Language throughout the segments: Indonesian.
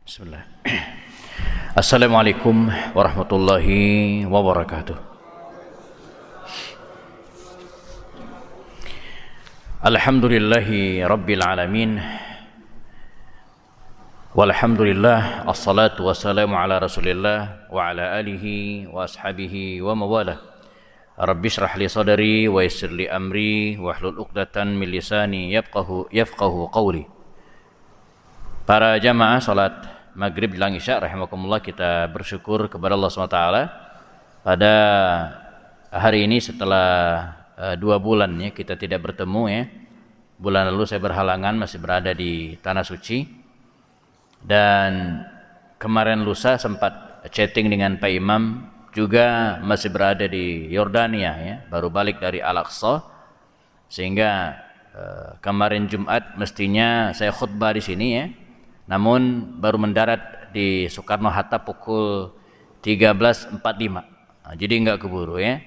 Bismillah. Assalamualaikum warahmatullahi wabarakatuh. Alhamdulillahi rabbil alamin. Walhamdulillah, assalatu wassalamu ala rasulillah wa ala alihi wa ashabihi wa mawalah. Rabbi shrah li sadri wa yassir li amri wahlul 'uqdatan min lisani yafqahu qawli. Para jamaah salat Maghrib jelang Isya rahimakumullah, kita bersyukur kepada Allah SWT pada hari ini setelah 2 bulan ya kita tidak bertemu ya. Bulan lalu saya berhalangan masih berada di Tanah Suci, dan kemarin lusa sempat chatting dengan Pak Imam juga masih berada di Yordania ya, baru balik dari Al-Aqsa, sehingga kemarin Jumat mestinya saya khutbah di sini ya. Namun baru mendarat di Soekarno-Hatta pukul 13.45. Jadi enggak keburu ya.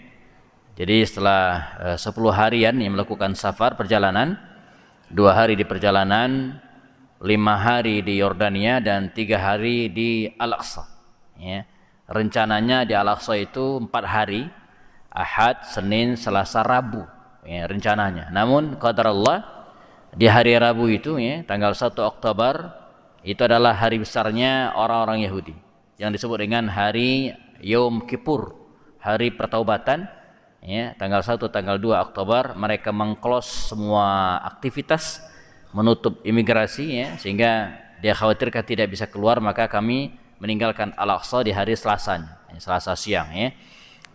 Jadi setelah 10 harian yang melakukan safar perjalanan, 2 hari di perjalanan, 5 hari di Yordania dan 3 hari di Al-Aqsa ya. Rencananya di Al-Aqsa itu 4 hari, Ahad, Senin, Selasa, Rabu ya, rencananya. Namun qadarullah di hari Rabu itu ya, tanggal 1 Oktober itu adalah hari besarnya orang-orang Yahudi yang disebut dengan hari Yom Kippur, hari pertaubatan ya. Tanggal 1, tanggal 2 Oktober mereka mengclose semua aktivitas, menutup imigrasi ya, sehingga dia khawatirkan tidak bisa keluar, maka kami meninggalkan Al-Aqsa di hari Selasanya, Selasa siang ya.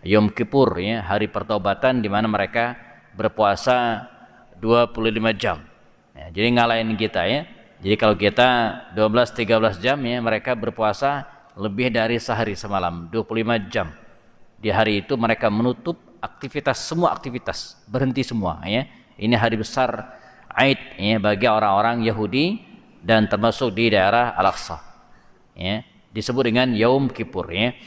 Yom Kippur ya, hari pertaubatan di mana mereka berpuasa 25 jam ya, jadi ngalahin kita ya. Jadi kalau kita 12-13 jam ya, mereka berpuasa lebih dari sehari semalam, 25 jam. Di hari itu mereka menutup aktivitas, semua aktivitas, berhenti semua ya. Ini hari besar Aid ya bagi orang-orang Yahudi dan termasuk di daerah Al-Aqsa. Ya, disebut dengan Yaum Kippur ya.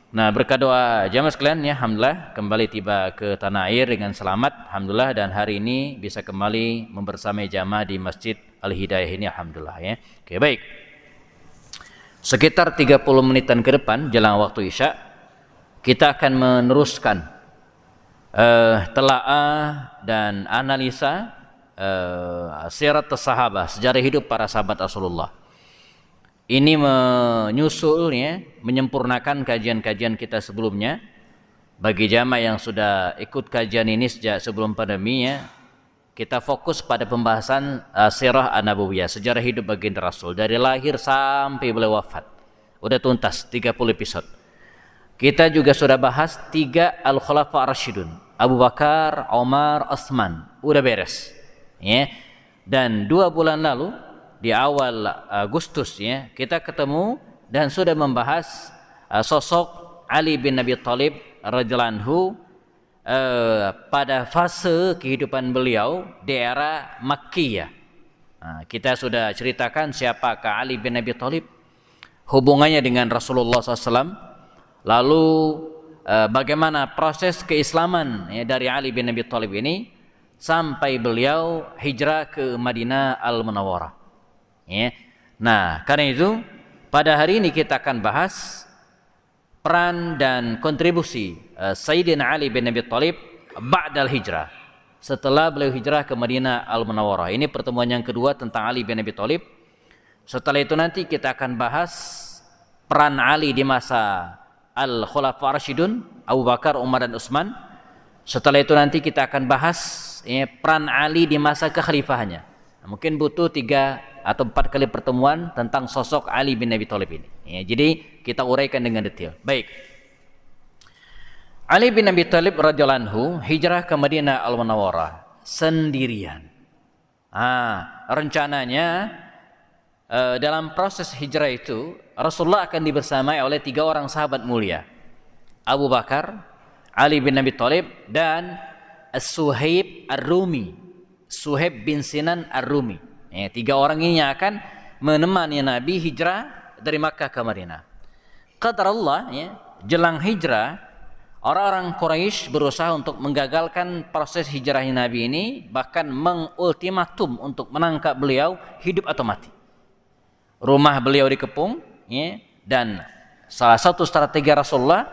Nah, berkat doa jamaah sekalian ya, alhamdulillah kembali tiba ke tanah air dengan selamat, alhamdulillah, dan hari ini bisa kembali membersamai jamaah di Masjid Al-Hidayah ini, alhamdulillah ya. Oke, baik. Sekitar 30 menitan ke depan jelang waktu Isya, kita akan meneruskan telaah dan analisa sirat sahabat, sejarah hidup para sahabat Rasulullah. Ini menyusul ya, menyempurnakan kajian-kajian kita sebelumnya. Bagi jamaah yang sudah ikut kajian ini sejak sebelum pandemi ya, kita fokus pada pembahasan sirah an-nabawiyah, sejarah hidup baginda Rasul dari lahir sampai beliau wafat. Udah tuntas 30 episode. Kita juga sudah bahas 3 al-khulafa ar-rasyidun, Abu Bakar, Umar, Utsman. Udah beres. Ya. Dan 2 bulan lalu di awal Agustus ya, kita ketemu dan sudah membahas sosok Ali bin Abi Thalib radhiyallahu anhu pada fase kehidupan beliau di era Makkiyah. Nah, kita sudah ceritakan siapakah Ali bin Abi Thalib, hubungannya dengan Rasulullah SAW, lalu bagaimana proses keislaman ya, dari Ali bin Abi Thalib ini sampai beliau hijrah ke Madinah Al-Munawwarah. Ya. Nah, karena itu pada hari ini kita akan bahas peran dan kontribusi Sayyidina Ali bin Abi Thalib ba'dal hijrah, setelah beliau hijrah ke Madinah Al-Munawwarah. Ini pertemuan yang kedua tentang Ali bin Abi Thalib. Setelah itu nanti kita akan bahas peran Ali di masa Al-Khulafa Ar-Rasyidun, Abu Bakar, Umar dan Utsman. Setelah itu nanti kita akan bahas peran Ali di masa kekhalifahannya. Nah, mungkin butuh 3 atau 4 kali pertemuan tentang sosok Ali bin Abi Thalib ini. Ya, jadi kita uraikan dengan detail. Baik. Ali bin Abi Thalib radhiyallahu anhu hijrah ke Madinah Al-Munawwarah sendirian. Rencananya dalam proses hijrah itu Rasulullah akan dibersamai oleh 3 orang sahabat mulia. Abu Bakar, Ali bin Abi Thalib dan Suhaib Ar-Rumi. Suhaib bin Sinan Ar-Rumi. Ya, 3 orang ini yang akan menemani Nabi hijrah dari Makkah ke Madinah. Qadar Allah ya, jelang hijrah orang-orang Quraisy berusaha untuk menggagalkan proses hijrah Nabi ini, bahkan mengultimatum untuk menangkap beliau hidup atau mati. Rumah beliau dikepung, ya. Dan salah satu strategi Rasulullah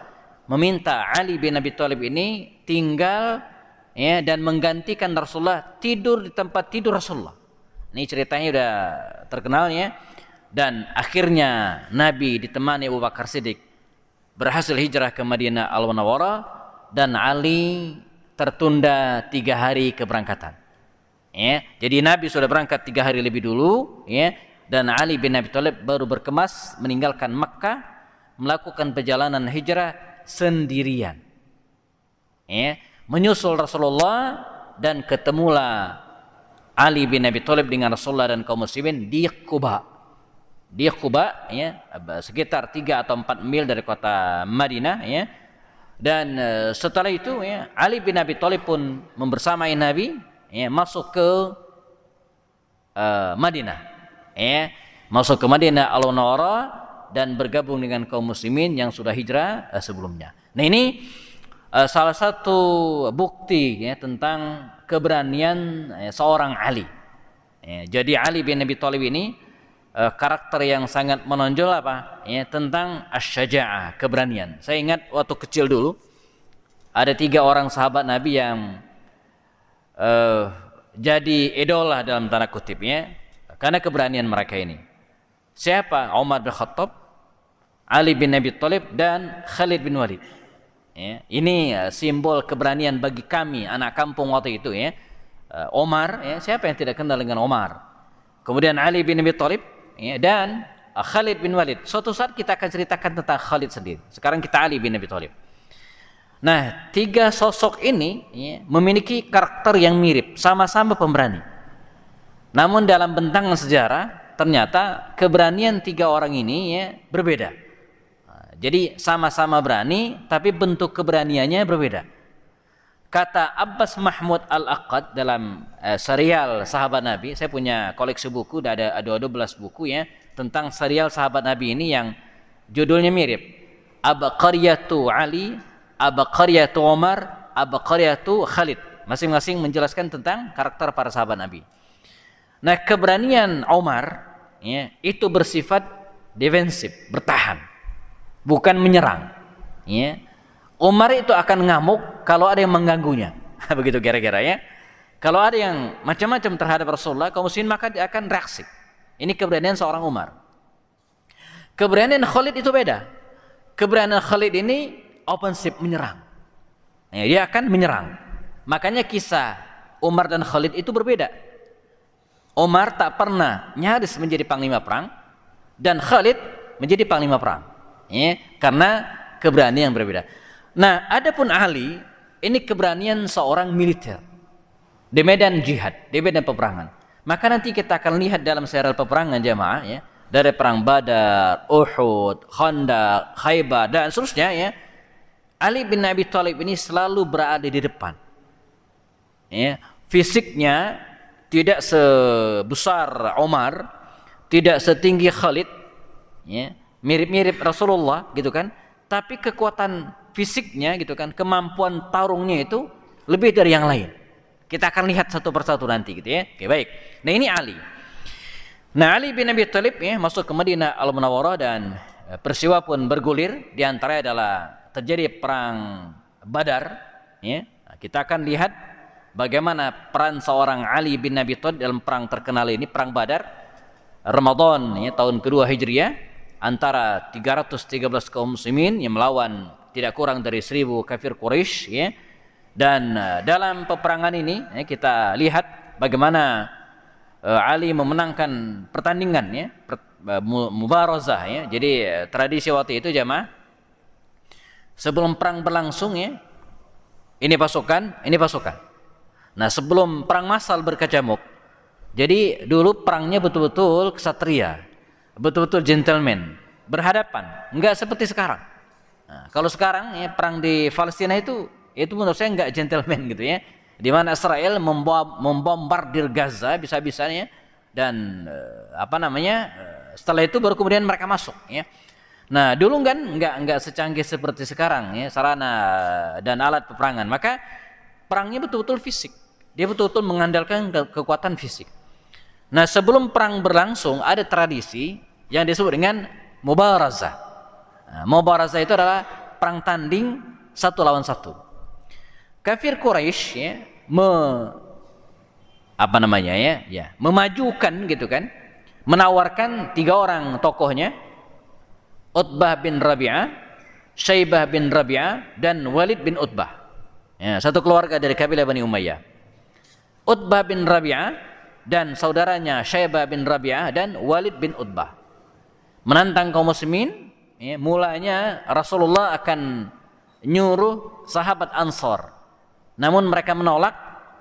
meminta Ali bin Abi Thalib ini tinggal ya dan menggantikan Rasulullah tidur di tempat tidur Rasulullah. Ini ceritanya udah terkenal ya. Dan akhirnya Nabi ditemani Abu Bakar Siddiq berhasil hijrah ke Madinah Al-Munawwarah dan Ali tertunda 3 hari keberangkatan. Ya, jadi Nabi sudah berangkat 3 hari lebih dulu ya, dan Ali bin Abi Thalib baru berkemas meninggalkan Makkah melakukan perjalanan hijrah sendirian. Ya, menyusul Rasulullah dan ketemulah Ali bin Abi Thalib dengan Rasulullah dan kaum muslimin di Quba. Di Quba ya, sekitar 3 atau 4 mil dari kota Madinah ya. Dan setelah itu ya, Ali bin Abi Thalib pun membersamai Nabi ya, masuk ke Madinah ya, masuk ke Madinah Al-Munawwarah dan bergabung dengan kaum muslimin yang sudah hijrah sebelumnya. Nah, ini salah satu bukti ya tentang keberanian seorang Ali. Ya, jadi Ali bin Abi Thalib ini karakter yang sangat menonjol apa? Ya, tentang asy-syaja'ah, keberanian. Saya ingat waktu kecil dulu ada 3 orang sahabat Nabi yang jadi idola dalam tanda kutip ya, karena keberanian mereka ini. Siapa? Umar bin Khattab, Ali bin Abi Thalib dan Khalid bin Walid. Ya, ini simbol keberanian bagi kami anak kampung waktu itu ya. Umar ya, siapa yang tidak kenal dengan Umar? Kemudian Ali bin Abi Thalib ya, dan Khalid bin Walid. Suatu saat kita akan ceritakan tentang Khalid sendiri. Sekarang kita Ali bin Abi Thalib. Nah, 3 sosok ini ya, memiliki karakter yang mirip, sama-sama pemberani. Namun dalam bentangan sejarah ternyata keberanian 3 orang ini ya, berbeda. Jadi sama-sama berani, tapi bentuk keberaniannya berbeda. Kata Abbas Mahmud Al-Aqad dalam serial Sahabat Nabi, saya punya koleksi buku, ada 12 buku ya tentang serial Sahabat Nabi ini yang judulnya mirip. Abqariyatu Ali, Abqariyatu Umar, Abqariyatu Khalid. Masing-masing menjelaskan tentang karakter para sahabat Nabi. Nah, keberanian Umar ya, itu bersifat defensif, bertahan, bukan menyerang. Ya. Umar itu akan ngamuk kalau ada yang mengganggunya. Begitu kira-kira ya. Kalau ada yang macam-macam terhadap Rasulullah, kaum muslimin, maka dia akan reaksi. Ini keberanian seorang Umar. Keberanian Khalid itu beda. Keberanian Khalid ini offensif, menyerang. Ya, dia akan menyerang. Makanya kisah Umar dan Khalid itu berbeda. Umar tak pernah nyaris menjadi panglima perang dan Khalid menjadi panglima perang. Ya, karena keberanian yang berbeda. Nah, adapun Ali, ini keberanian seorang militer di medan jihad, di medan peperangan. Maka nanti kita akan lihat dalam serial peperangan jamaah ya, dari perang Badar, Uhud, Khandaq, Khaybar dan seterusnya ya. Ali bin Abi Thalib ini selalu berada di depan. Ya, fisiknya tidak sebesar Umar, tidak setinggi Khalid, ya, mirip-mirip Rasulullah gitu kan. Tapi kekuatan fisiknya gitu kan, kemampuan tarungnya itu lebih dari yang lain. Kita akan lihat satu persatu nanti gitu ya. Oke, baik. Nah, ini Ali. Nah, Ali bin Abi Thalib ya masuk ke Madinah Al-Munawwarah dan peristiwa pun bergulir. Di antaranya adalah terjadi perang Badar ya. Nah, kita akan lihat bagaimana peran seorang Ali bin Abi Thalib dalam perang terkenal ini, perang Badar. Ramadan ya, tahun kedua Hijriah, antara 313 kaum muslimin yang melawan tidak kurang dari 1000 kafir Quraisy ya. Dan dalam peperangan ini ya, kita lihat bagaimana Ali memenangkan pertandingan ya, mubarazah ya. Jadi tradisi waktu itu jamaah, sebelum perang berlangsung ya, ini pasukan, ini pasukan. Nah, sebelum perang massal berkecamuk, jadi dulu perangnya betul-betul ksatria, betul-betul gentleman, berhadapan, enggak seperti sekarang. Nah, kalau sekarang ya perang di Palestina itu menurut saya enggak gentleman gitu ya. Di mana Israel membombardir Gaza bisa-bisanya dan setelah itu baru kemudian mereka masuk ya. Nah, dulu kan enggak secanggih seperti sekarang ya, sarana dan alat peperangan. Maka perangnya betul-betul fisik. Dia betul-betul mengandalkan kekuatan fisik. Nah, sebelum perang berlangsung ada tradisi yang disebut dengan mubarazah. Nah, mubarazah itu adalah perang tanding satu lawan satu. Kafir Quraisy ya, memajukan gitu kan, menawarkan 3 orang tokohnya, Utbah bin Rabi'ah, Syaibah bin Rabi'ah, dan Walid bin Utbah. Ya, satu keluarga dari kabilah Bani Umayyah. Utbah bin Rabi'ah dan saudaranya Syaibah bin Rabi'ah dan Walid bin Utbah menantang kaum muslimin. Ya, mulanya Rasulullah akan nyuruh sahabat Ansar, namun mereka menolak.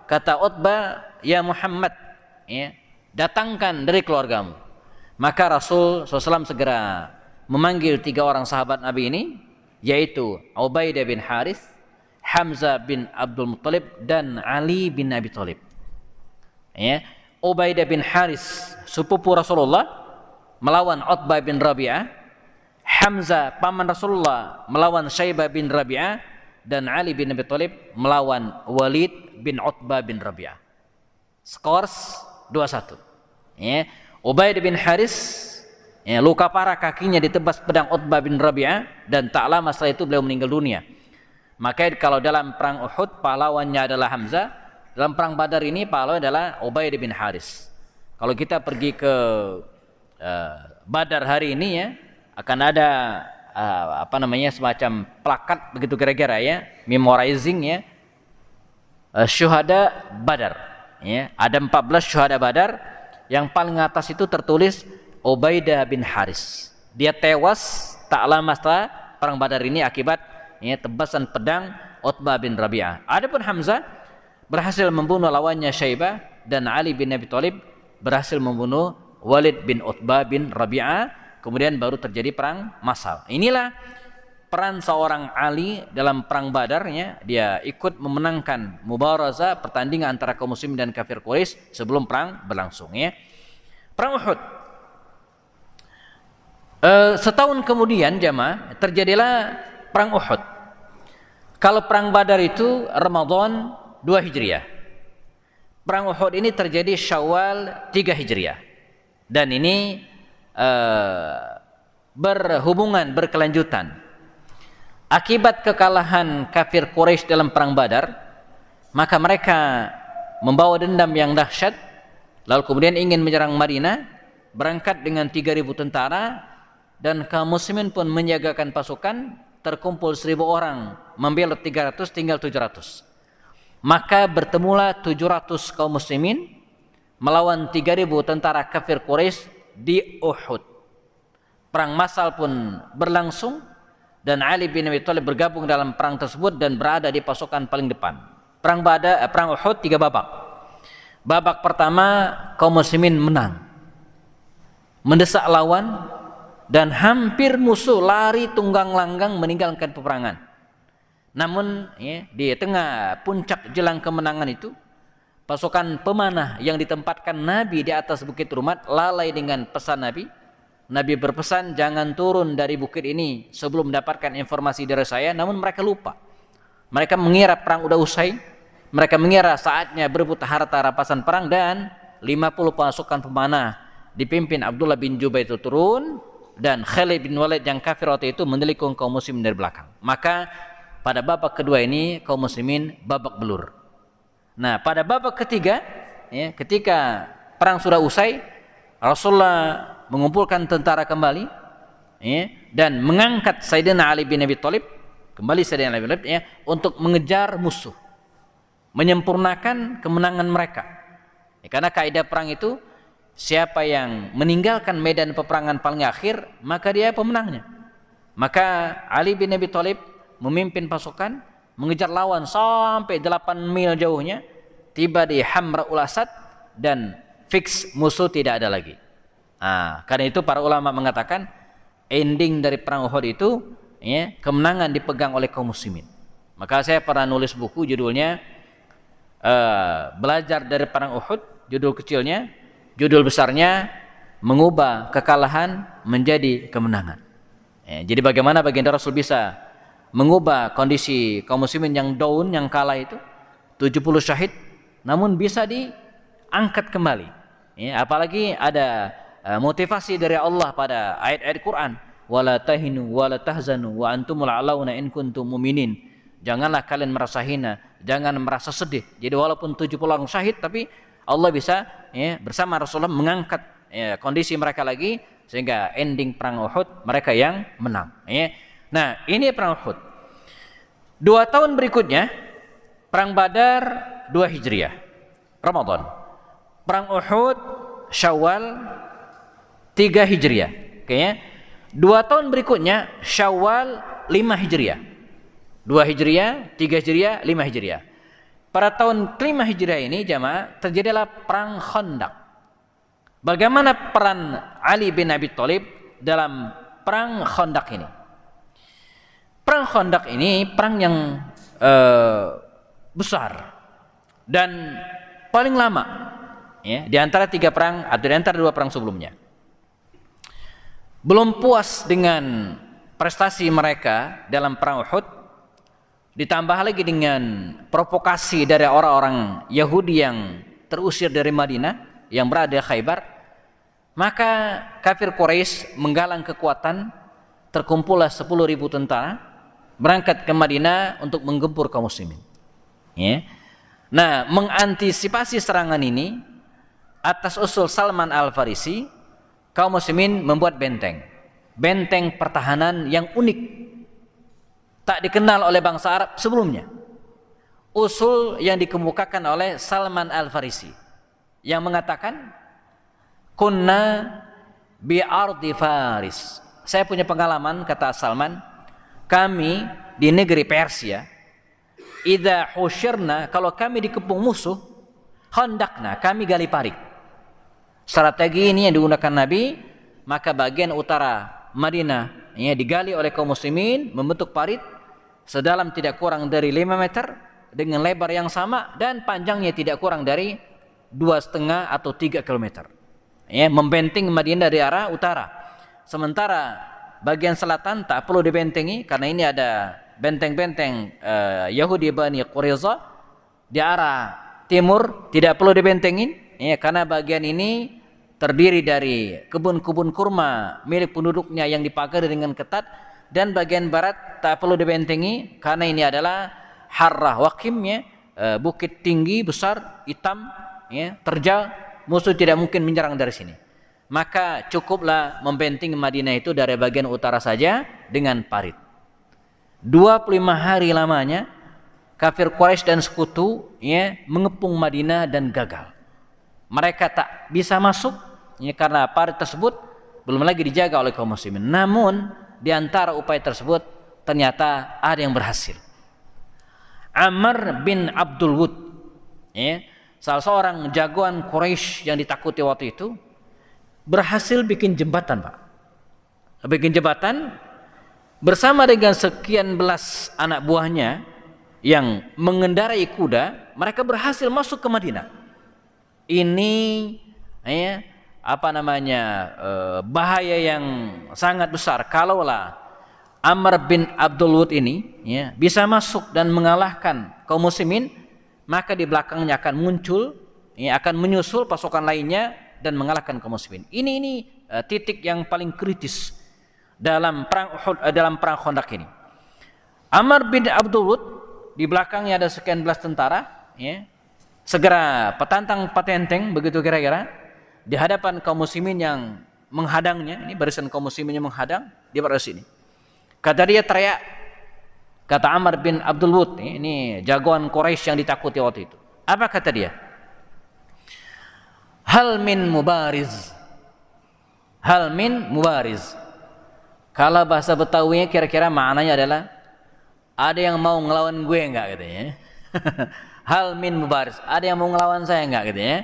Kata Utbah, ya Muhammad, ya, datangkan dari keluargamu. Maka Rasul SAW segera memanggil 3 orang sahabat Nabi ini, yaitu Ubaidah bin Harith, Hamzah bin Abdul Muttalib, dan Ali bin Abi Thalib. Ya, Ubaidah bin Harith sepupu Rasulullah melawan Utbah bin Rabi'ah, Hamzah paman Rasulullah melawan Syaibah bin Rabi'ah, dan Ali bin Abi Thalib melawan Walid bin Utbah bin Rabi'ah. Skors 2-1. Ya, Ubaidah bin Harith, ya, luka parah kakinya ditebas pedang Utbah bin Rabi'ah, dan tak lama setelah itu beliau meninggal dunia. Maka kalau dalam perang Uhud pahlawannya adalah Hamzah, dalam perang Badar ini pahlawan adalah Ubaidah bin Harith. Kalau kita pergi ke Badar hari ini ya, akan ada semacam plakat begitu kira-kira ya, memorizing ya, syuhada Badar ya. Ada 14 syuhada Badar, yang paling atas itu tertulis Ubaidah bin Harith. Dia tewas tak lama setelah perang Badar ini akibat ya, tebasan pedang Utbah bin Rabi'ah. Adapun Hamzah berhasil membunuh lawannya Syaibah, dan Ali bin Abi Thalib berhasil membunuh Walid bin Utbah bin Rabi'ah. Kemudian baru terjadi perang massal. Inilah peran seorang Ali dalam perang Badar ya. Dia ikut memenangkan mubarazah, pertandingan antara kaum muslimin dan kafir Quraisy sebelum perang berlangsung ya. Perang Uhud. Setahun kemudian jamaah terjadilah perang Uhud. Kalau perang Badar itu Ramadan 2 Hijriah. Perang Uhud ini terjadi Syawal 3 Hijriah. Dan ini berkelanjutan. Akibat kekalahan kafir Quraisy dalam perang Badar, maka mereka membawa dendam yang dahsyat, lalu kemudian ingin menyerang Madinah, berangkat dengan 3.000 tentara, dan kaum muslimin pun menyiagakan pasukan, terkumpul 1.000 orang, membelot 300, tinggal 700. Maka bertemulah 700 kaum muslimin melawan 3.000 tentara kafir Quraisy di Uhud. Perang massal pun berlangsung, dan Ali bin Abi Thalib bergabung dalam perang tersebut dan berada di pasukan paling depan. Perang Uhud 3 babak. Babak pertama kaum muslimin menang, mendesak lawan, dan hampir musuh lari tunggang langgang meninggalkan peperangan. Namun ya, di tengah puncak jelang kemenangan itu, pasukan pemanah yang ditempatkan Nabi di atas bukit Rumat lalai dengan pesan Nabi. Nabi berpesan, jangan turun dari bukit ini sebelum mendapatkan informasi dari saya. Namun mereka lupa. Mereka mengira perang udah usai. Mereka mengira saatnya berebut harta rampasan perang, dan 50 pasukan pemanah dipimpin Abdullah bin Jubair itu turun, dan Khalid bin Walid yang kafir waktu itu menelikung kaum muslimin dari belakang. Maka pada babak kedua ini kaum muslimin babak belur. Nah, pada babak ketiga ya, ketika perang sudah usai, Rasulullah mengumpulkan tentara kembali ya, dan mengangkat Sayyidina Ali bin Abi Thalib, kembali Sayyidina Ali bin Abi Thalib ya, untuk mengejar musuh, menyempurnakan kemenangan mereka ya, karena kaidah perang itu siapa yang meninggalkan medan peperangan paling akhir, maka dia pemenangnya. Maka Ali bin Abi Thalib memimpin pasukan mengejar lawan sampai 8 mil jauhnya, tiba di Hamraul Asad, dan fix musuh tidak ada lagi. Karena itu para ulama mengatakan ending dari perang Uhud itu ya, kemenangan dipegang oleh kaum muslimin. Maka saya pernah nulis buku judulnya Belajar dari Perang Uhud, judul kecilnya. Judul besarnya mengubah kekalahan menjadi kemenangan. Ya, jadi bagaimana baginda Rasul bisa mengubah kondisi kaum muslimin yang down, yang kalah itu 70 syahid, namun bisa diangkat kembali. Ya, apalagi ada motivasi dari Allah pada ayat-ayat Quran. wala tahinu wala tahzanu wa antumul a'launa in kuntum mu'minin. Janganlah kalian merasa hina, jangan merasa sedih. Jadi walaupun 70 orang syahid, tapi Allah bisa bersama Rasulullah mengangkat kondisi mereka lagi, sehingga ending perang Uhud mereka yang menang. Nah, ini perang Uhud. 2 tahun berikutnya perang Badar 2 Hijriah, Ramadan. Perang Uhud Syawal 3 Hijriah. Oke. 2 tahun berikutnya Syawal 5 Hijriah. 2 Hijriah, 3 Hijriah, 5 Hijriah. Pada tahun ke-5 Hijriah ini jamaah terjadilah perang Khandaq. Bagaimana peran Ali bin Abi Thalib dalam perang Khandaq ini? Perang Khandaq ini perang yang besar dan paling lama di antara 3 perang atau di antara 2 perang sebelumnya. Belum puas dengan prestasi mereka dalam perang Uhud, ditambah lagi dengan provokasi dari orang-orang Yahudi yang terusir dari Madinah yang berada di Khaybar, maka kafir Quraisy menggalang kekuatan, terkumpullah 10.000 tentara berangkat ke Madinah untuk menggempur kaum muslimin. Nah, mengantisipasi serangan ini atas usul Salman Al-Farisi, kaum muslimin membuat benteng pertahanan yang unik, tak dikenal oleh bangsa Arab sebelumnya. Usul yang dikemukakan oleh Salman Al-Farisi yang mengatakan, kunna bi ardi Faris. Saya punya pengalaman, kata Salman, kami di negeri Persia, idza husyirna, kalau kami dikepung musuh, khandaqna, kami gali parit. Strategi ini yang digunakan Nabi, maka bagian utara Madinah digali oleh kaum muslimin, membentuk parit sedalam tidak kurang dari 5 meter dengan lebar yang sama dan panjangnya tidak kurang dari 2,5 atau 3 kilometer. Membenting Madinah dari arah utara. Sementara bagian selatan tak perlu dibentengi karena ini ada benteng-benteng Yahudi Bani Quraiza. Di arah timur tidak perlu dibentengin, karena bagian ini terdiri dari kebun-kebun kurma milik penduduknya yang dipagari dengan ketat, dan bagian barat tak perlu dibentengi karena ini adalah Harrah Waqim, bukit tinggi besar hitam, terjal, musuh tidak mungkin menyerang dari sini. Maka cukuplah membenting Madinah itu dari bagian utara saja dengan parit. 25 hari lamanya kafir Quraisy dan sekutu mengepung Madinah dan gagal. Mereka tak bisa masuk karena parit tersebut belum lagi dijaga oleh kaum muslimin. Namun di antara upaya tersebut ternyata ada yang berhasil. Amr bin Abdul Wud, salah seorang jagoan Quraisy yang ditakuti waktu itu, berhasil bikin jembatan, Pak. Bikin jembatan bersama dengan sekian belas anak buahnya yang mengendarai kuda. Mereka berhasil masuk ke Madinah. Ini bahaya yang sangat besar kalaulah Amr bin Abdul Wud ini bisa masuk dan mengalahkan kaum muslimin, maka di belakangnya akan muncul, akan menyusul pasukan lainnya dan mengalahkan kaum muslimin. Ini titik yang paling kritis dalam perang Uhud, dalam perang Khandaq ini. Amr bin Abdul Wud di belakangnya ada sekian belas tentara, segera petantang patenteng begitu kira-kira di hadapan kaum muslimin yang menghadangnya. Ini barisan kaum muslimin yang menghadang, dia berada di sini. Kata dia teriak, kata Amr bin Abdul Wud, ini jagoan Quraisy yang ditakuti waktu itu. Apa kata dia? Hal min mubariz. Hal min mubariz. Kalau bahasa Betawinya kira-kira maknanya adalah ada yang mau ngelawan gue enggak katanya. Hal min mubariz. Ada yang mau ngelawan saya enggak katanya.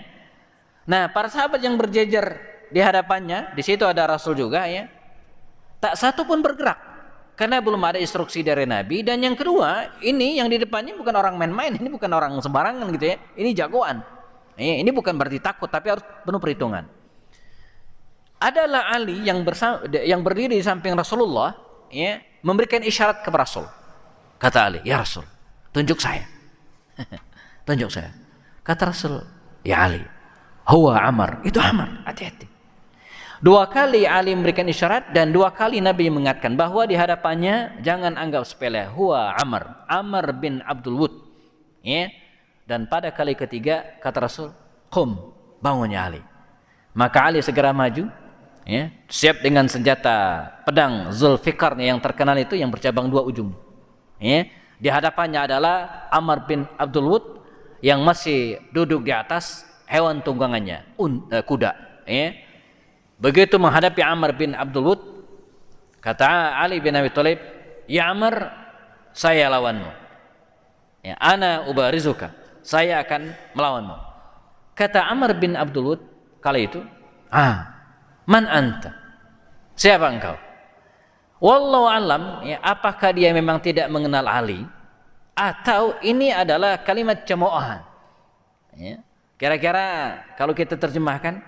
Nah, para sahabat yang berjejer di hadapannya, di situ ada Rasul juga tak satu pun bergerak. Karena belum ada instruksi dari Nabi. Dan yang kedua, ini yang di depannya bukan orang main-main, ini bukan orang sembarangan gitu ini jagoan. Ini bukan berarti takut, tapi harus penuh perhitungan. Adalah Ali yang berdiri di samping Rasulullah, memberikan isyarat kepada Rasul. Kata Ali, ya Rasul, tunjuk saya. Tunjuk saya. Kata Rasul, ya Ali, huwa Amr, itu Amr, hati-hati. Dua kali Ali memberikan isyarat dan dua kali Nabi mengingatkan bahwa di hadapannya jangan anggap sepele. Huwa Amr bin Abdul Wud. Ya. Dan pada kali ketiga kata Rasul, "Qum, bangunnya Ali." Maka Ali segera maju, ya, siap dengan senjata pedang Zulfikarnya yang terkenal itu yang bercabang dua ujung. Ya. Di hadapannya adalah Amr bin Abdul Wud yang masih duduk di atas hewan tunggangannya, kuda. Ya. Begitu menghadapi Amr bin Abdul Wud, kata Ali bin Abi Thalib, "Ya Amr, saya lawanmu. Ya, ana ubarizuka. Saya akan melawanmu." Kata Amr bin Abdul Wud kala itu, "Man anta? Siapa engkau?" Wallahu alam, ya, apakah dia memang tidak mengenal Ali atau ini adalah kalimat cemoohan. Ya. Kira-kira kalau kita terjemahkan,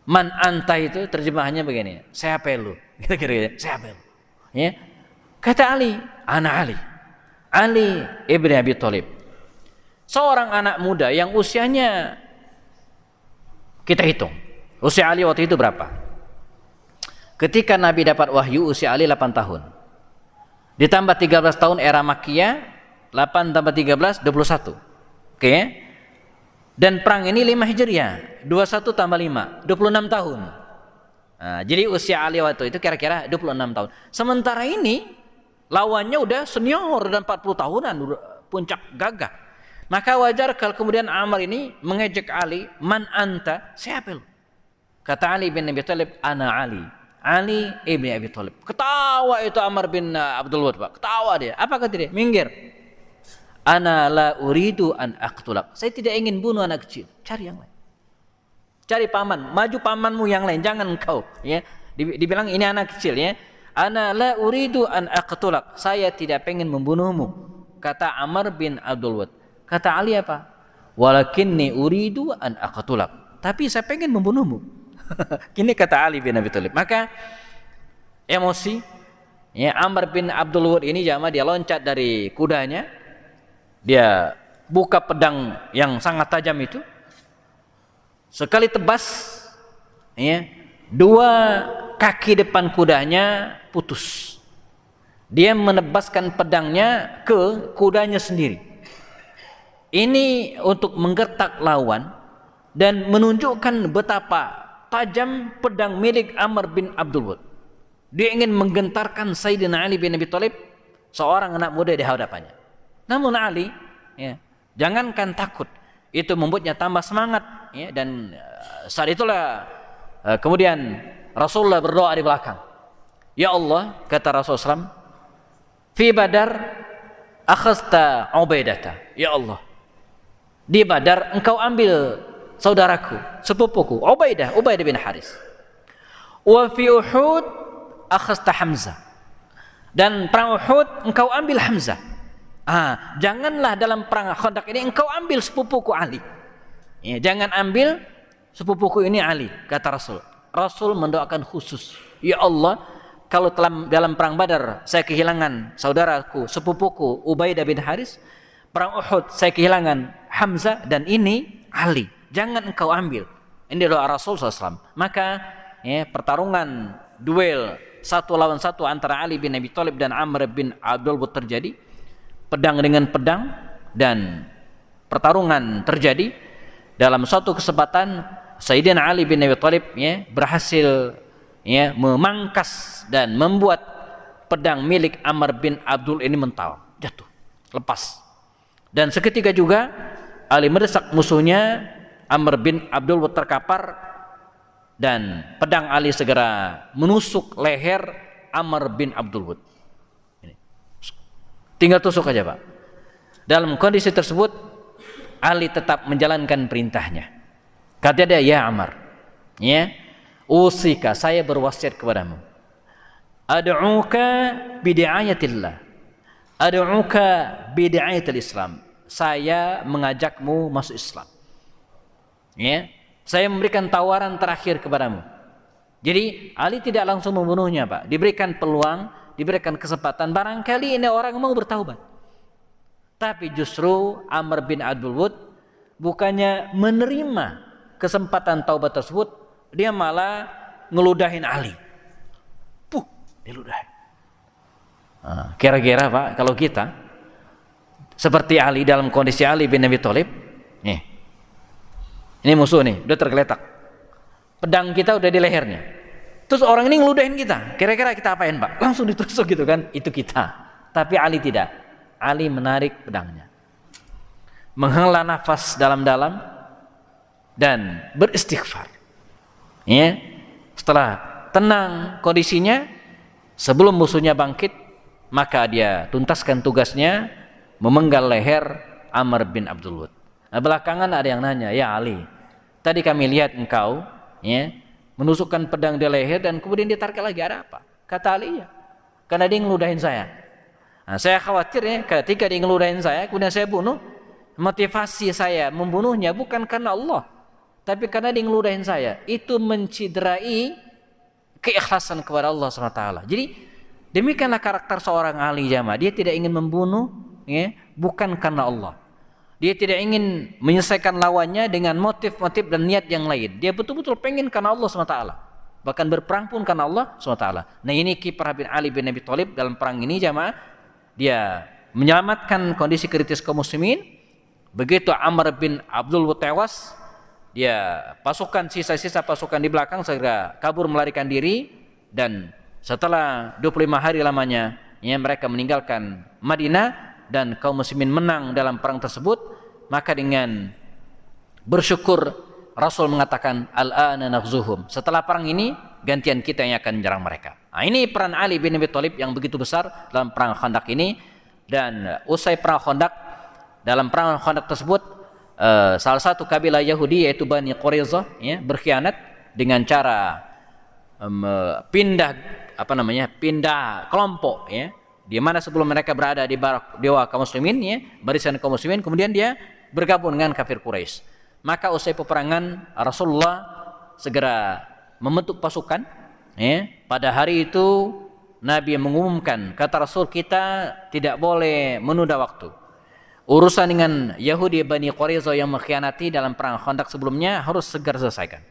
man anta itu terjemahannya begini, siapa lu? Kira-kira siapa lu? Ya. Kata Ali, ana Ali. Ali ibn Abi Thalib. Seorang anak muda yang usianya kita hitung. Usia Ali waktu itu berapa? Ketika Nabi dapat wahyu usia Ali 8 tahun. Ditambah 13 tahun era Makkiyah, 8 tambah 13 21. Oke. Dan perang ini 5 Hijriah, 21 tambah 5, 26 tahun. Nah, jadi usia Ali waktu itu kira-kira 26 tahun. Sementara ini lawannya udah senior dan 40 tahunan, udah puncak gagah. Maka wajar kalau kemudian Amr ini mengejek Ali, "Man anta?" Siapa lu? Kata Ali bin Abi Thalib, "Ana Ali." Ali ibn Abi Thalib. Ketawa itu Amr bin Abdul Wud, Pak. Ketawa dia. Apa kata dia? Minggir. "Ana la uridu an aqtulak." Saya tidak ingin bunuh anak kecil. Cari yang lain. Cari paman, maju pamanmu yang lain, jangan engkau, ya. Dibilang ini anak kecil, ya. "Ana la uridu an aqtulak." Saya tidak pengen membunuhmu. Kata Amr bin Abdul Wud. Kata Ali apa? "Walakinni uridu an aqtulak." Tapi saya pengen membunuhmu. Kini kata Ali bin Abi Thalib. Maka emosi, ya, Amr bin Abdul Wud ini jamaah dia loncat dari kudanya. Dia buka pedang yang sangat tajam itu. Sekali tebas, ya, dua kaki depan kudanya putus. Dia menebaskan pedangnya ke kudanya sendiri. Ini untuk menggertak lawan dan menunjukkan betapa tajam pedang milik Amr bin Abdul Wud. Dia ingin menggentarkan Sayyidina Ali bin Abi Thalib, seorang anak muda di hadapannya. Namun Ali, ya, jangankan takut, itu membuatnya tambah semangat, ya, dan saat itulah kemudian Rasulullah berdoa di belakang. "Ya Allah," kata Rasulullah SAW, "fi Badar akhasta Ubaidata." Ya Allah, di Badar engkau ambil saudaraku, sepupuku, Ubaidah bin Haris. "Wa fi Uhud akhasta Hamzah." Dan perang Uhud engkau ambil Hamzah. Janganlah dalam perang Khandaq ini engkau ambil sepupuku Ali. Ya, jangan ambil sepupuku ini Ali, kata Rasul. Rasul mendoakan khusus, "Ya Allah, kalau dalam perang Badar saya kehilangan saudaraku, sepupuku Ubaidah bin Haris, perang Uhud saya kehilangan Hamzah dan ini Ali. Jangan engkau ambil." Ini doa Rasul SAW. Maka, ya, pertarungan duel 1 lawan 1 antara Ali bin Abi Thalib dan Amr bin Abdul Wud terjadi. Pedang dengan pedang, dan pertarungan terjadi. Dalam suatu kesempatan Sayyidina Ali bin Abi Thalib, ya, berhasil, ya, memangkas dan membuat pedang milik Amr bin Abdul ini mental, jatuh, lepas. Dan seketika juga Ali mendesak musuhnya, Amr bin Abdul Wud terkapar, dan pedang Ali segera menusuk leher Amr bin Abdul Wud. Tinggal tusuk aja, Pak. Dalam kondisi tersebut Ali tetap menjalankan perintahnya. Kata dia, "Ya Amr, ya, usika, saya berwasiat kepadamu. Ad'uka bid'ayatillah. Ad'uka bid'ayatil Islam." Saya mengajakmu masuk Islam. Ya, saya memberikan tawaran terakhir kepadamu. Jadi Ali tidak langsung membunuhnya, Pak. Diberikan peluang, diberikan kesempatan, barangkali ini orang mau bertaubat. Tapi justru Amr bin Abdul Wud bukannya menerima kesempatan taubat tersebut, dia malah ngeludahin Ali. Diludahin. Kira-kira Pak, kalau kita seperti Ali, dalam kondisi Ali bin Abi Thalib, nih, ini musuh nih, udah tergeletak, pedang kita udah di lehernya, terus orang ini ngeludahin kita, kira-kira kita apain Pak? Langsung ditusuk gitu kan, itu kita. Tapi Ali tidak. Ali menarik pedangnya, menghela nafas dalam-dalam dan beristighfar. Ya, setelah tenang kondisinya, sebelum musuhnya bangkit, maka dia tuntaskan tugasnya, memenggal leher Amr bin Abdul Wud. Nah, belakangan ada yang nanya, ya Ali, tadi kami lihat engkau ya, menusukkan pedang di leher dan kemudian ditarik lagi, ada apa? Kata Ali, ya, karena dia ngeludahin saya. Nah, saya khawatir ya, ketika dia ngeludahin saya, kemudian saya bunuh, motivasi saya membunuhnya bukan karena Allah, tapi karena dia ngeludahin saya. Itu menciderai keikhlasan kepada Allah SWT. Jadi demikianlah karakter seorang Ali jamaah. Dia tidak ingin membunuh ya, bukan karena Allah. Dia tidak ingin menyelesaikan lawannya dengan motif-motif dan niat yang lain. Dia betul-betul pengen karena Allah SWT. Bahkan berperang pun karena Allah SWT. Nah, ini kiprah bin Ali bin Abi Thalib dalam perang ini jamaah. Dia menyelamatkan kondisi kritis kaum muslimin. Begitu Amr bin Abdul Wud tewas, dia pasukan, sisa-sisa pasukan di belakang segera kabur melarikan diri, dan setelah 25 hari lamanya ya, mereka meninggalkan Madinah dan kaum muslimin menang dalam perang tersebut. Maka dengan bersyukur Rasul mengatakan al-ana naghzuhum, setelah perang ini gantian kita yang akan menyerang mereka. Nah, ini peran Ali bin Abi Thalib yang begitu besar dalam perang Khandaq ini. Dan usai perang Khandaq, dalam perang Khandaq tersebut salah satu kabilah Yahudi yaitu Bani Quraidah ya, berkhianat dengan cara pindah kelompok ya, di mana sebelum mereka berada di bawah kaum muslimin ya, barisan kaum muslimin, kemudian dia bergabung dengan kafir Quraisy. Maka usai peperangan, Rasulullah segera membentuk pasukan ya. Pada hari itu Nabi mengumumkan, kata Rasul, kita tidak boleh menunda waktu. Urusan dengan Yahudi Bani Quraidah yang mengkhianati dalam perang Khandaq sebelumnya harus segera selesaikan.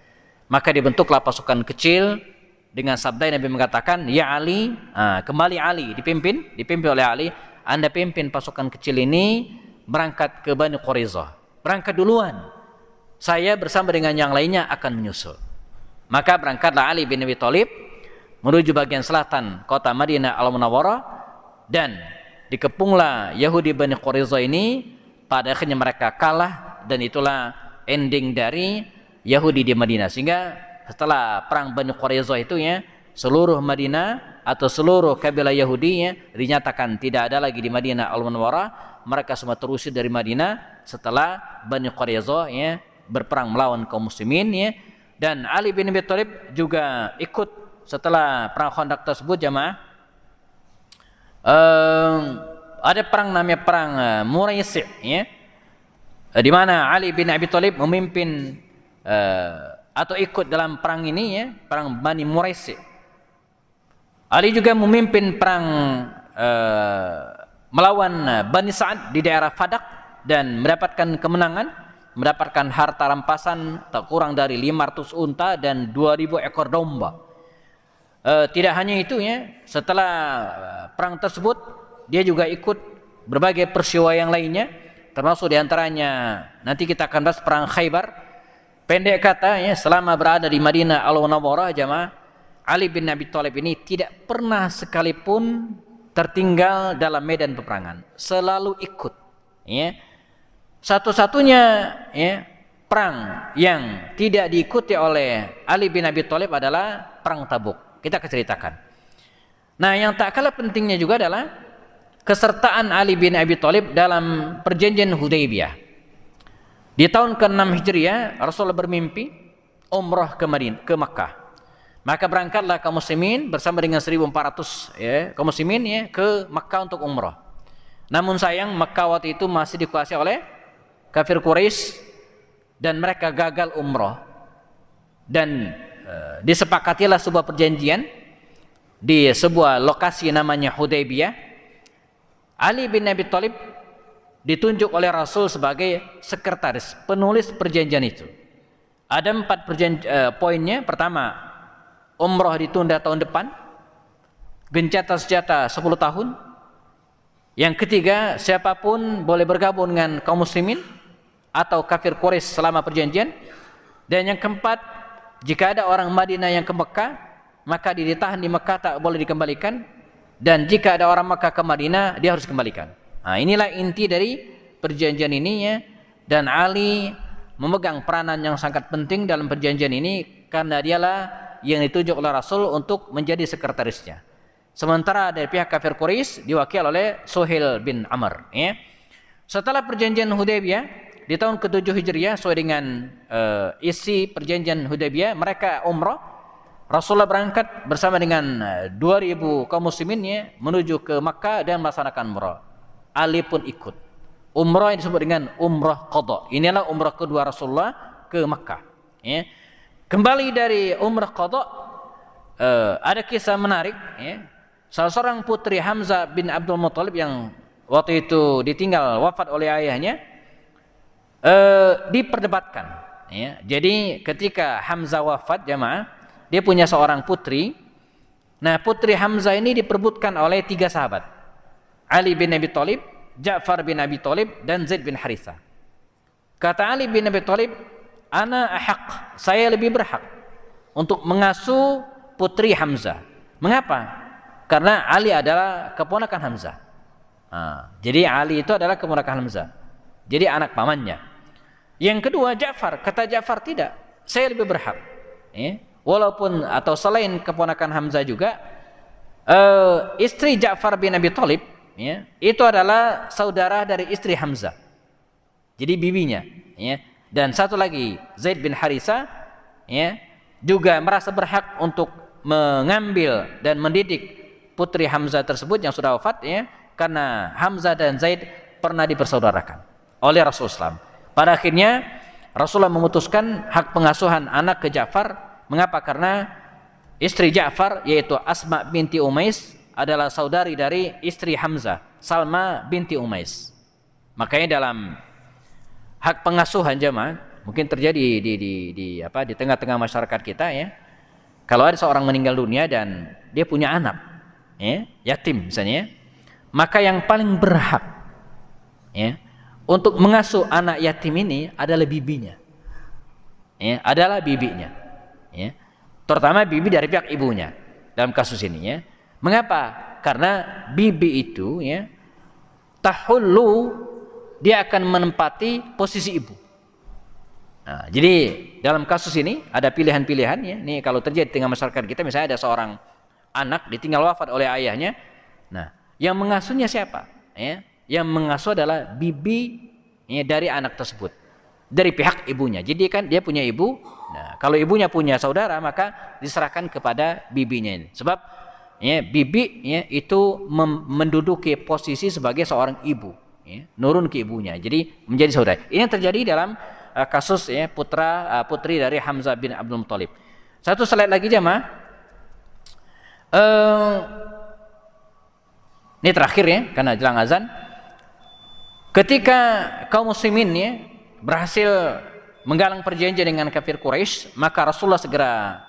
Maka dibentuklah pasukan kecil dengan sabda Nabi mengatakan, ya Ali, kembali Ali dipimpin oleh Ali, Anda pimpin pasukan kecil ini berangkat ke Bani Quraidah. Berangkat duluan. Saya bersama dengan yang lainnya akan menyusul. Maka berangkatlah Ali bin Abi Thalib menuju bagian selatan kota Madinah Al-Munawwarah, dan dikepunglah Yahudi Bani Quraidah ini. Pada akhirnya mereka kalah, dan itulah ending dari Yahudi di Madinah. Sehingga setelah perang Bani Quraidah itu ya, seluruh Madinah atau seluruh kabilah Yahudi ya, dinyatakan tidak ada lagi di Madinah Al-Munawwarah. Mereka semua terusir dari Madinah setelah Bani Quraidah ya, berperang melawan kaum muslimin ya. Dan Ali bin Abi Thalib juga ikut setelah perang Khandaq tersebut jamaah. Ada perang namanya perang Muraisi ya, di mana Ali bin Abi Thalib memimpin atau ikut dalam perang ini ya, perang Bani Muraisi. Ali juga memimpin perang melawan Bani Sa'ad di daerah Fadak dan mendapatkan kemenangan, mendapatkan harta rampasan tak kurang dari 500 unta dan 2000 ekor domba. Tidak hanya itu ya, setelah perang tersebut dia juga ikut berbagai peristiwa yang lainnya, termasuk diantaranya nanti kita akan bahas perang Khaybar. Pendek kata ya, selama berada di Madinah Al-Munawwarah jamaah, Ali bin Abi Thalib ini tidak pernah sekalipun tertinggal dalam medan peperangan, selalu ikut ya. Satu-satunya ya, perang yang tidak diikuti oleh Ali bin Abi Thalib adalah perang Tabuk. Kita akan ceritakan. Nah, yang tak kalah pentingnya juga adalah kesertaan Ali bin Abi Thalib dalam perjanjian Hudaybiyah. Di tahun ke-6 Hijriah, Rasulullah bermimpi umrah ke Makkah. Maka berangkatlah kaum muslimin bersama dengan 1.400 ya, kaum muslimin ya, ke Makkah untuk umrah. Namun sayang Makkah waktu itu masih dikuasai oleh kafir Quraisy dan mereka gagal umrah. Dan disepakatilah sebuah perjanjian di sebuah lokasi namanya Hudaybiyah. Ali bin Abi Thalib ditunjuk oleh Rasul sebagai sekretaris penulis perjanjian itu. Ada 4 poinnya. Pertama, umrah ditunda tahun depan, gencatan senjata 10 tahun. Yang ketiga, siapapun boleh bergabung dengan kaum muslimin atau kafir Quraisy selama perjanjian. Dan yang keempat, jika ada orang Madinah yang ke Mekah, maka dia ditahan di Mekah, tak boleh dikembalikan. Dan jika ada orang Mekah ke Madinah, dia harus kembalikan. Nah, inilah inti dari perjanjian ini ya. Dan Ali memegang peranan yang sangat penting dalam perjanjian ini karena dialah yang ditunjuk oleh Rasul untuk menjadi sekretarisnya. Sementara dari pihak kafir Quraisy diwakili oleh Suhail bin Amr ya. Setelah perjanjian Hudaybiyah di tahun ke-7 Hijriah sesuai dengan isi perjanjian Hudaybiyah, mereka umrah. Rasulullah berangkat bersama dengan 2000 kaum muslimin ya, menuju ke Makkah dan melaksanakan umrah. Ali pun ikut. Umrah yang disebut dengan umrah qadha. Inilah umrah kedua Rasulullah ke Makkah. Ya. Kembali dari umrah qadha, ada kisah menarik. Ya. Salah seorang putri Hamzah bin Abdul Muthalib yang waktu itu ditinggal wafat oleh ayahnya, diperdebatkan. Ya. Jadi ketika Hamzah wafat jamaah, dia punya seorang putri. Nah, putri Hamzah ini diperebutkan oleh 3 sahabat. Ali bin Abi Thalib, Ja'far bin Abi Thalib, dan Zaid bin Harithah. Kata Ali bin Abi Thalib, "Ana ahaq, saya lebih berhak untuk mengasuh putri Hamzah." Mengapa? Karena Ali adalah keponakan Hamzah. Jadi Ali itu adalah keponakan Hamzah. Jadi anak pamannya. Yang kedua Ja'far, kata Ja'far tidak, saya lebih berhak. Walaupun atau selain keponakan Hamzah juga, istri Ja'far bin Abi Thalib ya, itu adalah saudara dari istri Hamzah. Jadi bibinya ya. Dan satu lagi Zaid bin Harithah ya, juga merasa berhak untuk mengambil dan mendidik putri Hamzah tersebut yang sudah wafat ya, karena Hamzah dan Zaid pernah dipersaudarakan oleh Rasulullah SAW. Pada akhirnya Rasulullah memutuskan hak pengasuhan anak ke Ja'far. Mengapa? Karena istri Ja'far yaitu Asma binti Umais adalah saudari dari istri Hamzah, Salma binti Umais. Makanya dalam hak pengasuhan jemaah mungkin terjadi di tengah-tengah masyarakat kita ya. Kalau ada seorang meninggal dunia dan dia punya anak ya, yatim misalnya, maka yang paling berhak ya untuk mengasuh anak yatim ini adalah bibinya. Ya, adalah bibinya. Ya. Terutama bibi dari pihak ibunya dalam kasus ini ya. Mengapa? Karena bibi itu ya tahullu, dia akan menempati posisi ibu. Nah, jadi dalam kasus ini ada pilihan-pilihan ya. Ini kalau terjadi di tengah masyarakat kita, misalnya ada seorang anak ditinggal wafat oleh ayahnya. Nah, yang mengasuhnya siapa? Ya, yang mengasuh adalah bibi ya, dari anak tersebut, dari pihak ibunya. Jadi kan dia punya ibu. Nah, kalau ibunya punya saudara, maka diserahkan kepada bibinya ini. Sebab ya, bibi ya, itu menduduki posisi sebagai seorang ibu, ya, nurun ke ibunya. Jadi menjadi saudara. Ini yang terjadi dalam kasus ya, putri dari Hamzah bin Abdul Muthalib. Satu slide lagi jemaah. Ini terakhir ya, karena jelang azan. Ketika kaum muslimin ya berhasil menggalang perjanjian dengan kafir Quraisy, maka Rasulullah segera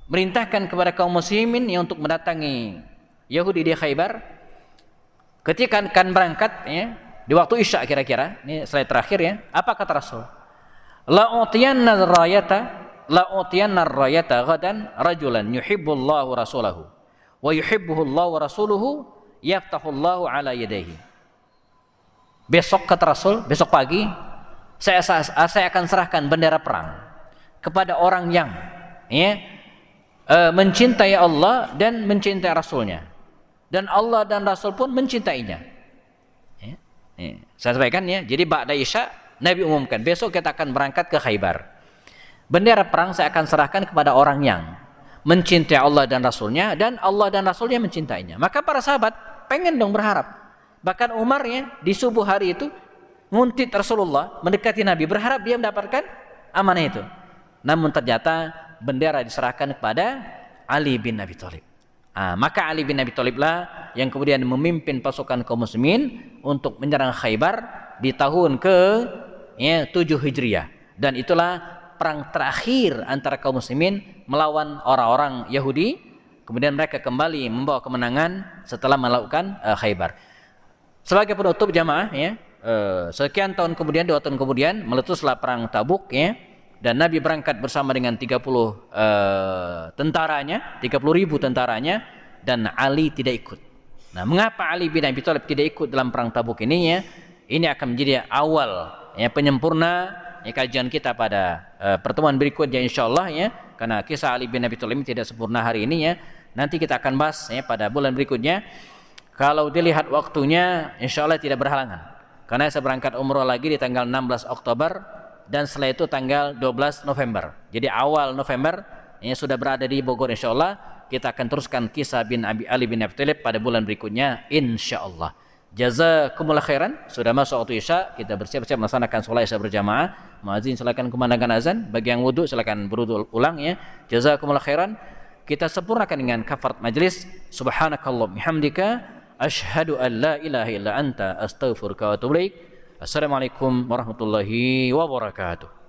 merintahkan kepada kaum muslimin yang untuk mendatangi Yahudi di Khaybar. Ketika akan berangkat ya, di waktu Isya kira-kira, ini slide terakhir ya, apa kata Rasul? La utiyanna ar-rayata ghadan rajulan yuhibbullahu rasulahu wa yuhibbuhullahu rasuluhu yaftahullahu ala yadayhi. Besok kata Rasul, besok pagi saya akan serahkan bendera perang kepada orang yang ya, mencintai Allah dan mencintai Rasulnya, dan Allah dan Rasul pun mencintainya. Ya. Saya sampaikan ya. Jadi ba'da Isya Nabi umumkan besok kita akan berangkat ke Khaybar. Bendera perang saya akan serahkan kepada orang yang mencintai Allah dan Rasulnya, dan Allah dan Rasulnya mencintainya. Maka para sahabat pengen dong, berharap. Bahkan Umar ya di subuh hari itu nguntit Rasulullah, mendekati Nabi, berharap dia mendapatkan amanah itu. Namun ternyata bendera diserahkan kepada Ali bin Abi Thalib. Maka Ali bin Abi Thalib lah yang kemudian memimpin pasukan kaum muslimin untuk menyerang Khaybar di tahun ke 7 Hijriah. Dan itulah perang terakhir antara kaum muslimin melawan orang-orang Yahudi. Kemudian mereka kembali membawa kemenangan setelah melakukan Khaybar. Sebagai penutup jamaah ya, sekian tahun kemudian, 2 tahun kemudian meletuslah perang Tabuk ya, dan Nabi berangkat bersama dengan 30 tentaranya, 30.000 tentaranya, dan Ali tidak ikut. Nah, mengapa Ali bin Abi Thalib tidak ikut dalam perang Tabuk ini ya? Ini akan menjadi awal ya, penyempurna ya, kajian kita pada pertemuan berikutnya insyaallah ya, karena kisah Ali bin Abi Thalib tidak sempurna hari ini ya. Nanti kita akan bahas ya pada bulan berikutnya. Kalau dilihat waktunya insyaallah tidak berhalangan, karena saya berangkat umroh lagi di tanggal 16 Oktober dan setelah itu tanggal 12 November. Jadi awal November ini sudah berada di Bogor insyaallah. Kita akan teruskan kisah Ali bin Abi Thalib pada bulan berikutnya insyaallah. Jazakumullah khairan. Sudah masuk waktu Isya, kita bersiap-siap melaksanakan sholat Isya berjamaah. Muadzin silakan kumandangkan azan, bagi yang wudu silakan berwudu ulang ya. Jazakumullah khairan. Kita sempurnakan dengan kafarat majlis. Subhanakallahumma bihamdika asyhadu an la ilaha illa anta astaghfiruka wa atubu ilaik. Assalamualaikum warahmatullahi wabarakatuh.